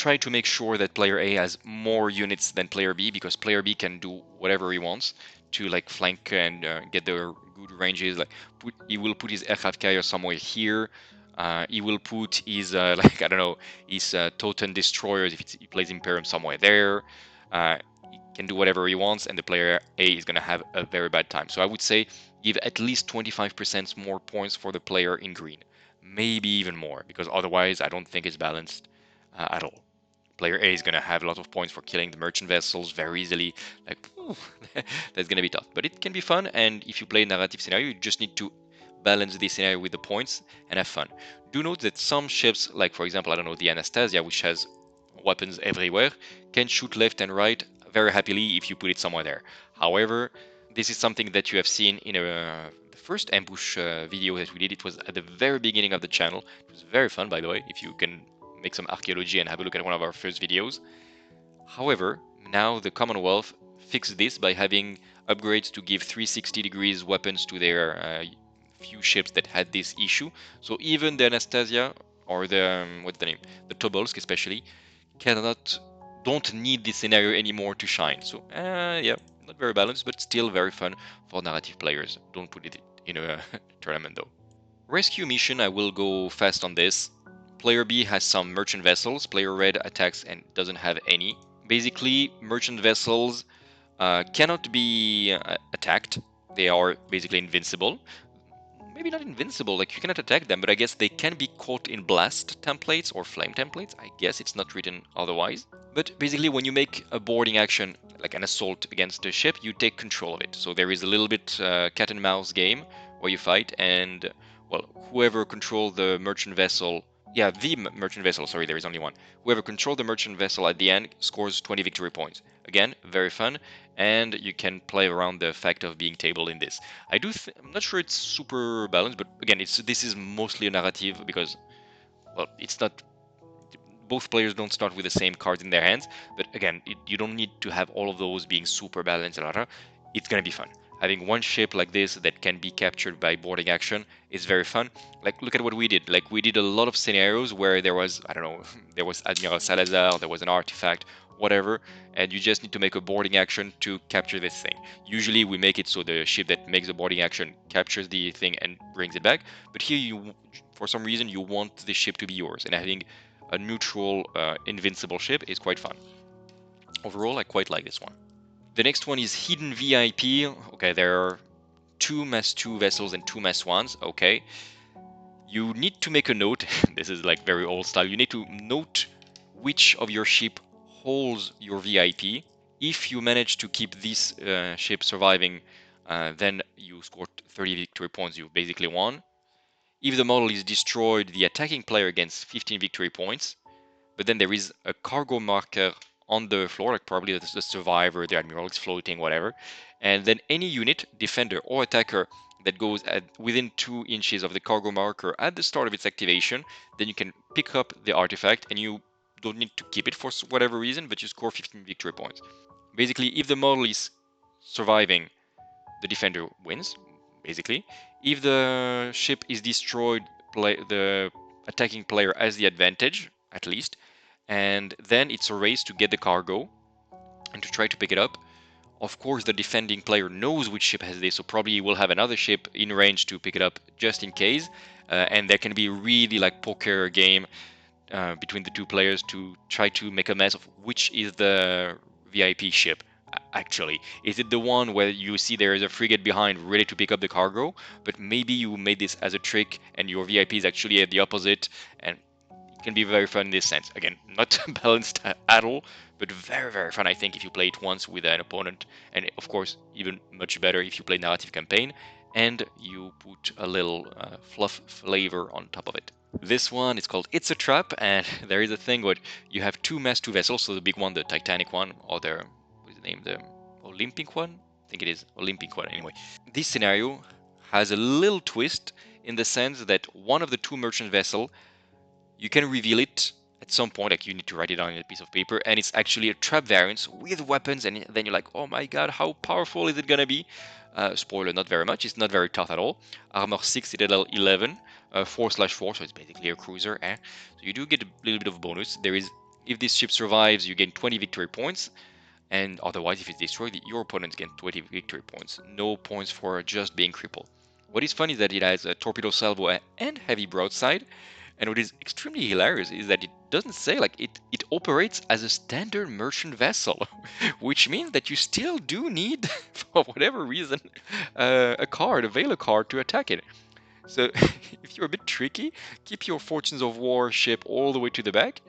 try to make sure that player A has more units than player B, because player B can do whatever he wants to like flank and get the good ranges. Like he will put his aircraft carrier somewhere here. He will put his like I don't know, his Totem destroyers if he plays Imperium somewhere there. He can do whatever he wants, and the player A is gonna have a very bad time. So I would say give at least 25% more points for the player in green, maybe even more, because otherwise I don't think it's balanced at all. Player A is going to have a lot of points for killing the merchant vessels very easily. Like, that's going to be tough. But it can be fun, and if you play a narrative scenario, you just need to balance the scenario with the points and have fun. Do note that some ships, like for example, I don't know, the Anastasia, which has weapons everywhere, can shoot left and right very happily if you put it somewhere there. However, this is something that you have seen in the first ambush video that we did. It was at the very beginning of the channel. It was very fun, by the way, if you can make some archaeology and have a look at one of our first videos. However, now the Commonwealth fixed this by having upgrades to give 360 degrees weapons to their few ships that had this issue. So even the Anastasia or the what's the name, the Tobolsk especially, don't need this scenario anymore to shine. So yeah, not very balanced, but still very fun for narrative players. Don't put it in a tournament though. Rescue mission, I will go fast on this. Player B has some merchant vessels. Player Red attacks and doesn't have any. Basically, merchant vessels cannot be attacked. They are basically invincible. Maybe not invincible, like you cannot attack them, but I guess they can be caught in blast templates or flame templates. I guess it's not written otherwise. But basically, when you make a boarding action, like an assault against a ship, you take control of it. So there is a little bit cat and mouse game where you fight, and well, whoever controls the merchant vessel, yeah, the merchant vessel, sorry, there is only one. Whoever controls the merchant vessel at the end scores 20 victory points. Again, very fun, and you can play around the fact of being tabled in this. I'm not sure it's super balanced, but again, this is mostly a narrative because, well, it's not. Both players don't start with the same cards in their hands, but again, you don't need to have all of those being super balanced. It's gonna be fun. Having one ship like this that can be captured by boarding action is very fun. Like, look at what we did. Like, we did a lot of scenarios where there was, I don't know, there was Admiral Salazar, there was an artifact, whatever, and you just need to make a boarding action to capture this thing. Usually we make it so the ship that makes the boarding action captures the thing and brings it back, but here for some reason you want the ship to be yours, and having a neutral invincible ship is quite fun. Overall, I quite like this one. The next one is Hidden VIP. Okay, there are 2 mass 2 vessels and 2 mass 1s. Okay, you need to make a note. This is like very old style. You need to note which of your ship holds your VIP. If you manage to keep this ship surviving, then you scored 30 victory points. You've basically won. If the model is destroyed, the attacking player gets 15 victory points. But then there is a cargo marker on the floor, like probably the survivor, the admiral is floating, whatever. And then any unit, defender or attacker, that goes within 2 inches of the cargo marker at the start of its activation, then you can pick up the artifact, and you don't need to keep it for whatever reason, but you score 15 victory points. Basically, if the model is surviving, the defender wins, basically. If the ship is destroyed, the attacking player has the advantage, at least. And then it's a race to get the cargo and to try to pick it up. Of course, the defending player knows which ship has this, so probably will have another ship in range to pick it up just in case. And there can be really like poker game between the 2 players to try to make a mess of which is the VIP ship. Actually, is it the one where you see there is a frigate behind ready to pick up the cargo, but maybe you made this as a trick and your VIP is actually at the opposite, and it can be very fun in this sense. Again, not balanced at all, but very, very fun, I think, if you play it once with an opponent, and of course, even much better if you play narrative campaign and you put a little fluff flavor on top of it. This one is called It's a Trap, and there is a thing where you have 2 mass 2 vessels, so the big one, the Titanic one, or the, what is the name, the Olympic one? I think it is Olympic one, anyway. This scenario has a little twist in the sense that one of the 2 merchant vessel, you can reveal it at some point, like you need to write it down on a piece of paper, and it's actually a trap variant with weapons, and then you're like, oh my god, how powerful is it gonna be? Spoiler, not very much. It's not very tough at all. Armor 6, Citadel 11, 4/4, so it's basically a cruiser. So you do get a little bit of bonus. There is If this ship survives, you gain 20 victory points, and otherwise, if it's destroyed, your opponent gains 20 victory points. No points for just being crippled. What is funny is that it has a torpedo salvo and heavy broadside, and what is extremely hilarious is that it doesn't say like it operates as a standard merchant vessel, which means that you still do need, for whatever reason, a card, a Vela card to attack it. So if you're a bit tricky, keep your Fortunes of War ship all the way to the back,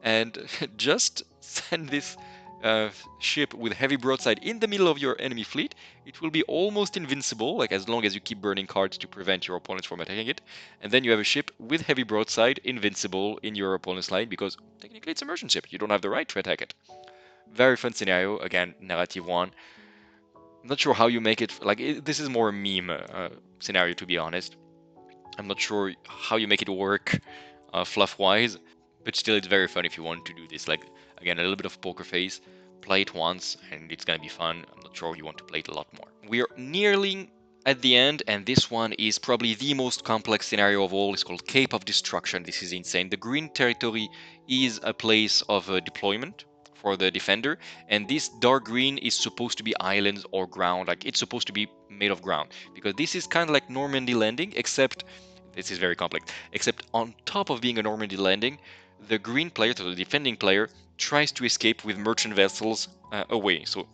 and just send this uh, ship with heavy broadside in the middle of your enemy fleet. It will be almost invincible, like as long as you keep burning cards to prevent your opponents from attacking it. And then you have a ship with heavy broadside, invincible in your opponent's line, because technically it's a merchant ship. You don't have the right to attack it. Very fun scenario. Again, narrative one. I'm not sure how you make it. Like this is more a meme scenario, to be honest. I'm not sure how you make it work fluff-wise, but still it's very fun if you want to do this. Like, again, a little bit of poker face, play it once, and it's gonna be fun. I'm not sure you want to play it a lot more. We're nearly at the end, and this one is probably the most complex scenario of all. It's called Cape of Destruction. This is insane. The green territory is a place of deployment for the defender, and this dark green is supposed to be islands or ground. Like, it's supposed to be made of ground, because this is kind of like Normandy landing, except this is very complex. Except on top of being a Normandy landing, the green player, so the defending player, tries to escape with merchant vessels away. So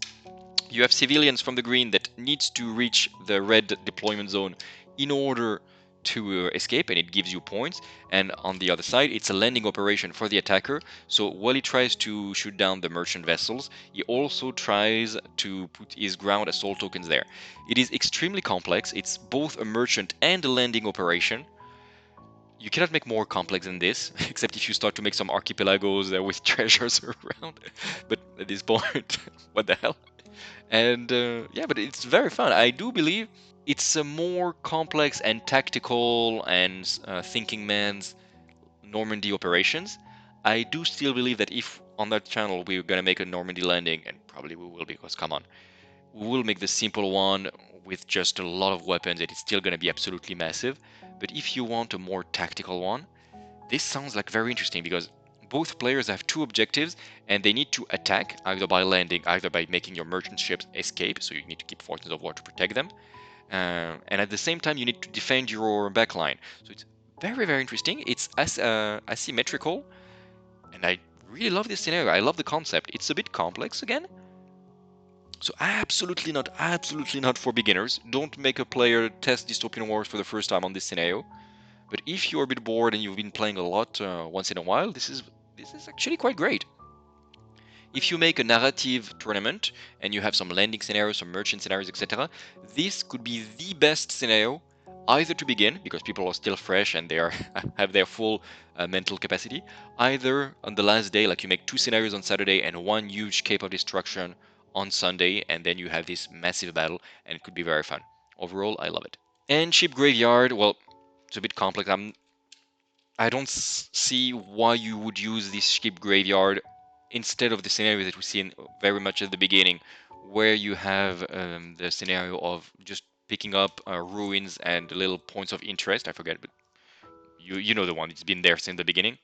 you have civilians from the green that needs to reach the red deployment zone in order to escape, and it gives you points. And on the other side, it's a landing operation for the attacker. So while he tries to shoot down the merchant vessels, he also tries to put his ground assault tokens there. It is extremely complex. It's both a merchant and a landing operation. You cannot make more complex than this, except if you start to make some archipelagos with treasures around. But at this point, what the hell? And yeah, but it's very fun. I do believe it's a more complex and tactical and thinking man's Normandy operations. I do still believe that if on that channel we're gonna make a Normandy landing, and probably we will, because come on, we will make the simple one with just a lot of weapons, and it's still gonna be absolutely massive. But if you want a more tactical one, this sounds like very interesting, because both players have two objectives, and they need to attack either by landing, either by making your merchant ships escape, so you need to keep Fortunes of War to protect them. And at the same time, you need to defend your backline. So it's very, very interesting. It's asymmetrical, and I really love this scenario. I love the concept. It's a bit complex again. So absolutely not for beginners. Don't make a player test Dystopian Wars for the first time on this scenario. But if you're a bit bored and you've been playing a lot once in a while, this is actually quite great. If you make a narrative tournament and you have some landing scenarios, some merchant scenarios, etc., this could be the best scenario, either to begin, because people are still fresh and they are have their full mental capacity, either on the last day, like you make two scenarios on Saturday and one huge Cape of Destruction on Sunday, and then you have this massive battle, and it could be very fun. Overall, I love it. And Ship Graveyard, well, it's a bit complex. I don't see why you would use this ship graveyard instead of the scenario that we see in very much at the beginning, where you have the scenario of just picking up ruins and little points of interest. I forget, but you know the one. It's been there since the beginning.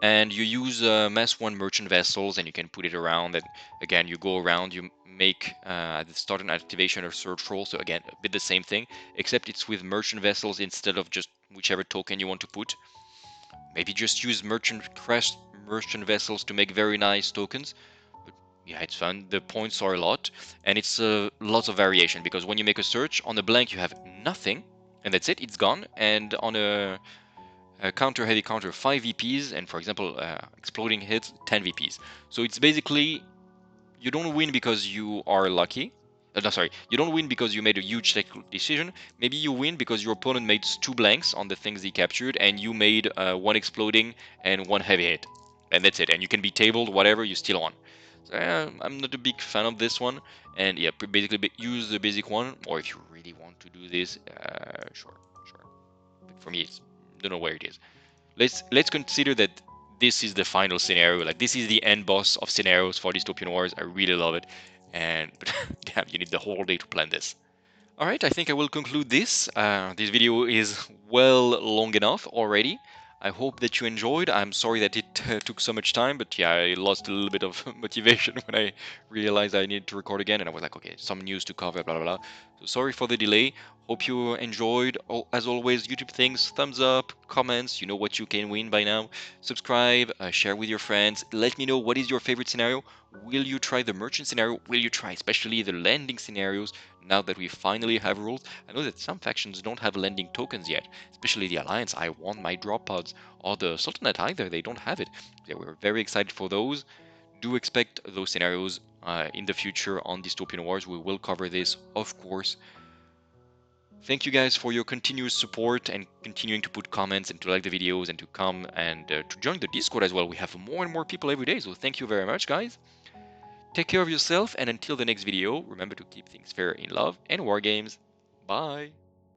And you use mass one merchant vessels, and you can put it around. And again, you go around. You make at the start and activation a search roll. So again, a bit the same thing, except it's with merchant vessels instead of just whichever token you want to put. Maybe just use merchant vessels to make very nice tokens. But yeah, it's fun. The points are a lot, and it's lots of variation, because when you make a search on a blank, you have nothing, and that's it. It's gone. And on a heavy counter, 5 VPs, and for example, exploding hits, 10 VPs. So it's basically, you don't win because you are lucky. No, sorry, you don't win because you made a huge tactical decision. Maybe you win because your opponent made 2 blanks on the things he captured, and you made 1 exploding and 1 heavy hit. And that's it. And you can be tabled, whatever, you still won. So, I'm not a big fan of this one. And yeah, basically use the basic one, or if you really want to do this, sure. But for me, it's, don't know where it is. Let's consider that this is the final scenario. Like, this is the end boss of scenarios for Dystopian Wars. I really love it, and but damn, you need the whole day to plan this. All right, I think I will conclude this. This video is well long enough already. I hope that you enjoyed. I'm sorry that it took so much time, but yeah, I lost a little bit of motivation when I realized I needed to record again, and I was like, okay, some news to cover, blah blah blah. So sorry for the delay. Hope you enjoyed. Oh, as always, YouTube things, thumbs up, comments. You know what you can win by now. Subscribe, share with your friends. Let me know what is your favorite scenario. Will you try the merchant scenario? Will you try especially the landing scenarios now that we finally have rules? I know that some factions don't have landing tokens yet, especially the Alliance. I want my drop pods, or the Sultanate either. They don't have it. Yeah, we're very excited for those. Do expect those scenarios in the future on Dystopian Wars. We will cover this, of course. Thank you guys for your continuous support and continuing to put comments and to like the videos and to come and to join the Discord as well. We have more and more people every day, so thank you very much, guys. Take care of yourself, and until the next video, remember to keep things fair in love and war games. Bye!